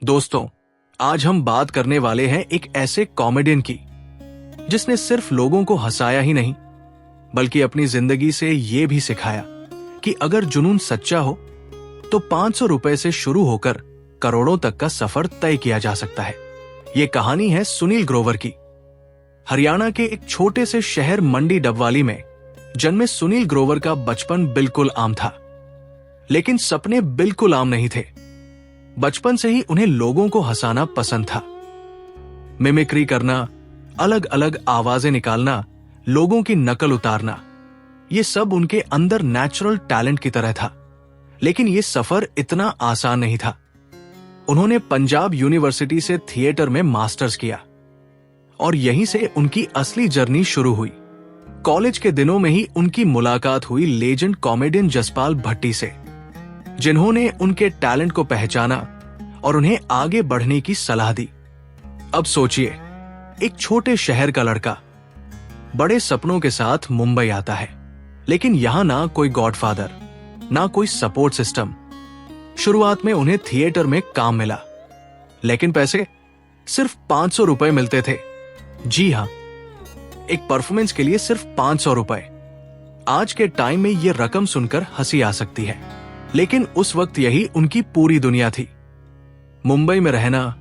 दोस्तों, आज हम बात करने वाले हैं एक ऐसे कॉमेडियन की जिसने सिर्फ लोगों को हंसाया ही नहीं बल्कि अपनी जिंदगी से ये भी सिखाया कि अगर जुनून सच्चा हो तो 500 रुपए से शुरू होकर करोड़ों तक का सफर तय किया जा सकता है। ये कहानी है सुनील ग्रोवर की। हरियाणा के एक छोटे से शहर मंडी डबवाली में जन्मे सुनील ग्रोवर का बचपन बिल्कुल आम था, लेकिन सपने बिल्कुल आम नहीं थे। बचपन से ही उन्हें लोगों को हंसाना पसंद था। मिमिक्री करना, अलग अलग आवाजें निकालना, लोगों की नकल उतारना, ये सब उनके अंदर नेचुरल टैलेंट की तरह था। लेकिन ये सफर इतना आसान नहीं था। उन्होंने पंजाब यूनिवर्सिटी से थिएटर में मास्टर्स किया और यहीं से उनकी असली जर्नी शुरू हुई। कॉलेज के दिनों में ही उनकी मुलाकात हुई लेजेंड कॉमेडियन जसपाल भट्टी से, जिन्होंने उनके टैलेंट को पहचाना और उन्हें आगे बढ़ने की सलाह दी। अब सोचिए, एक छोटे शहर का लड़का बड़े सपनों के साथ मुंबई आता है, लेकिन यहां ना कोई गॉडफादर, ना कोई सपोर्ट सिस्टम। शुरुआत में उन्हें थिएटर में काम मिला, लेकिन पैसे सिर्फ 500 रुपए मिलते थे। जी हां, एक परफॉर्मेंस के लिए सिर्फ 500 रुपए। आज के टाइम में यह रकम सुनकर हंसी आ सकती है, लेकिन उस वक्त यही उनकी पूरी दुनिया थी। मुंबई में रहना,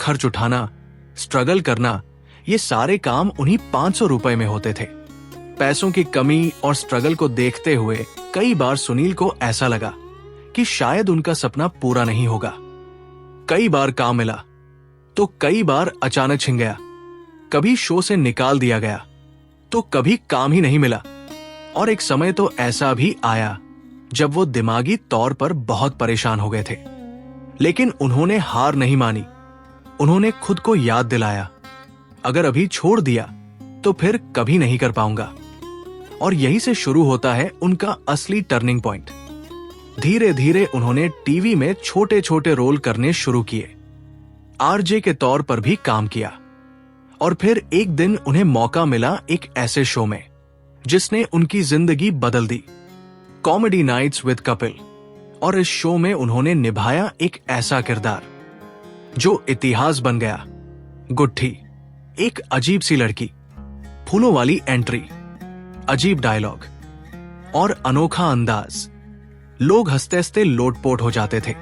खर्च उठाना, स्ट्रगल करना, ये सारे काम उन्हीं 500 रुपए में होते थे। पैसों की कमी और स्ट्रगल को देखते हुए कई बार सुनील को ऐसा लगा कि शायद उनका सपना पूरा नहीं होगा। कई बार काम मिला तो कई बार अचानक छिन गया। कभी शो से निकाल दिया गया तो कभी काम ही नहीं मिला। और एक समय तो ऐसा भी आया जब वो दिमागी तौर पर बहुत परेशान हो गए थे। लेकिन उन्होंने हार नहीं मानी। उन्होंने खुद को याद दिलाया, अगर अभी छोड़ दिया तो फिर कभी नहीं कर पाऊंगा। और यहीं से शुरू होता है उनका असली टर्निंग पॉइंट। धीरे धीरे उन्होंने टीवी में छोटे छोटे रोल करने शुरू किए, आरजे के तौर पर भी काम किया। और फिर एक दिन उन्हें मौका मिला एक ऐसे शो में जिसने उनकी जिंदगी बदल दी, कॉमेडी नाइट्स विद कपिल। और इस शो में उन्होंने निभाया एक ऐसा किरदार जो इतिहास बन गया। गुट्ठी, एक अजीब सी लड़की, फूलों वाली एंट्री, अजीब डायलॉग और अनोखा अंदाज। लोग हंसते हंसते लोटपोट हो जाते थे।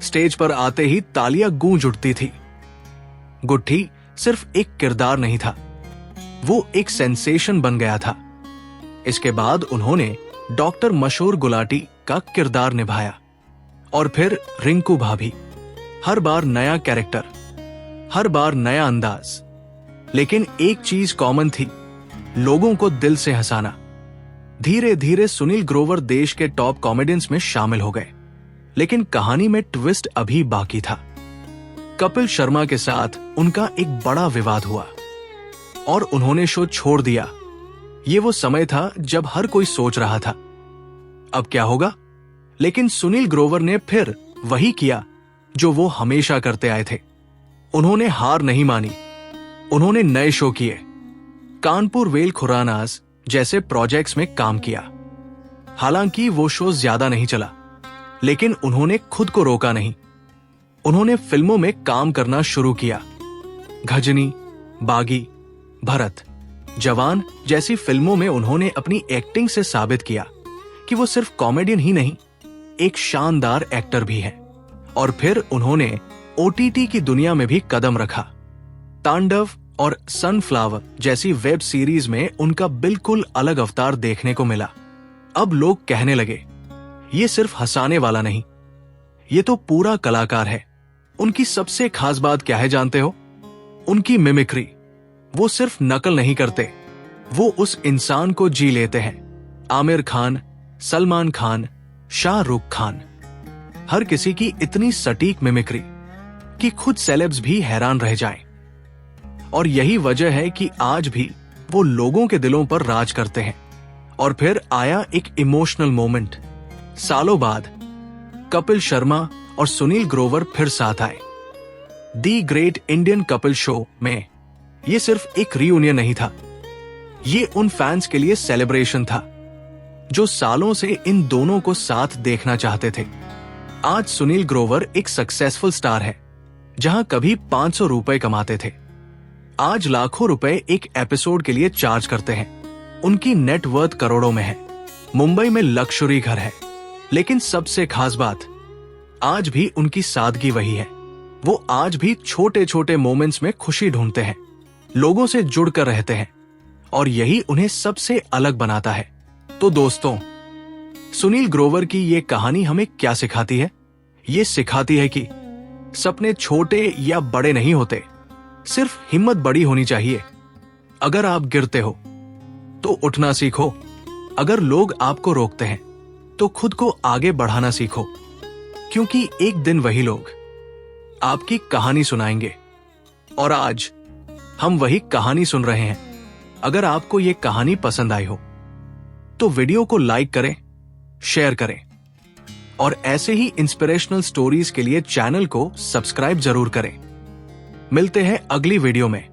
स्टेज पर आते ही तालियां गूंज उठती थी। गुट्ठी सिर्फ एक किरदार नहीं था, वो एक सेंसेशन बन गया था। इसके बाद उन्होंने डॉक्टर मशहूर गुलाटी का किरदार निभाया और फिर रिंकू भाभी। हर बार नया कैरेक्टर, हर बार नया अंदाज, लेकिन एक चीज कॉमन थी, लोगों को दिल से हंसाना। धीरे धीरे सुनील ग्रोवर देश के टॉप कॉमेडियंस में शामिल हो गए, लेकिन कहानी में ट्विस्ट अभी बाकी था। कपिल शर्मा के साथ उनका एक बड़ा विवाद हुआ और उन्होंने शो छोड़ दिया। ये वो समय था जब हर कोई सोच रहा था, अब क्या होगा? लेकिन सुनील ग्रोवर ने फिर वही किया जो वो हमेशा करते आए थे। उन्होंने हार नहीं मानी। उन्होंने नए शो किए, कानपुर वेल खुरानास जैसे प्रोजेक्ट्स में काम किया। हालांकि वो शो ज्यादा नहीं चला, लेकिन उन्होंने खुद को रोका नहीं। उन्होंने फिल्मों में काम करना शुरू किया। गजनी, बागी, भरत, जवान जैसी फिल्मों में उन्होंने अपनी एक्टिंग से साबित किया कि वो सिर्फ कॉमेडियन ही नहीं, एक शानदार एक्टर भी है। और फिर उन्होंने ओटीटी की दुनिया में भी कदम रखा। तांडव और सनफ्लावर जैसी वेब सीरीज में उनका बिल्कुल अलग अवतार देखने को मिला। अब लोग कहने लगे, ये सिर्फ हंसाने वाला नहीं, ये तो पूरा कलाकार है। उनकी सबसे खास बात क्या है जानते हो? उनकी मिमिक्री। वो सिर्फ नकल नहीं करते, वो उस इंसान को जी लेते हैं। आमिर खान, सलमान खान, शाहरुख खान, हर किसी की इतनी सटीक मिमिक्री कि खुद सेलेब्स भी हैरान रह जाएं। और यही वजह है कि आज भी वो लोगों के दिलों पर राज करते हैं। और फिर आया एक इमोशनल मोमेंट। सालों बाद कपिल शर्मा और सुनील ग्रोवर फिर साथ आए। The great Indian Kapil show में ये सिर्फ एक रियूनियन नहीं था, ये उन फैंस के लिए सेलिब्रेशन था जो सालों से इन दोनों को साथ देखना चाहते थे। आज सुनील ग्रोवर एक सक्सेसफुल स्टार है जहां कभी 500 रुपए कमाते थे, आज लाखों रुपए एक एपिसोड के लिए चार्ज करते हैं। उनकी नेट वर्थ करोड़ों में है। मुंबई में लग्जरी घर है, लेकिन सबसे खास बात, आज भी उनकी सादगी वही है। वो आज भी छोटे छोटे मोमेंट्स में खुशी ढूंढते हैं, लोगों से जुड़कर रहते हैं, और यही उन्हें सबसे अलग बनाता है। तो दोस्तों, सुनील ग्रोवर की ये कहानी हमें क्या सिखाती है? ये सिखाती है कि सपने छोटे या बड़े नहीं होते, सिर्फ हिम्मत बड़ी होनी चाहिए। अगर आप गिरते हो तो उठना सीखो। अगर लोग आपको रोकते हैं तो खुद को आगे बढ़ाना सीखो, क्योंकि एक दिन वही लोग आपकी कहानी सुनाएंगे। और आज हम वही कहानी सुन रहे हैं। अगर आपको ये कहानी पसंद आई हो तो वीडियो को लाइक करें, शेयर करें, और ऐसे ही इंस्पिरेशनल स्टोरीज के लिए चैनल को सब्सक्राइब जरूर करें। मिलते हैं अगली वीडियो में।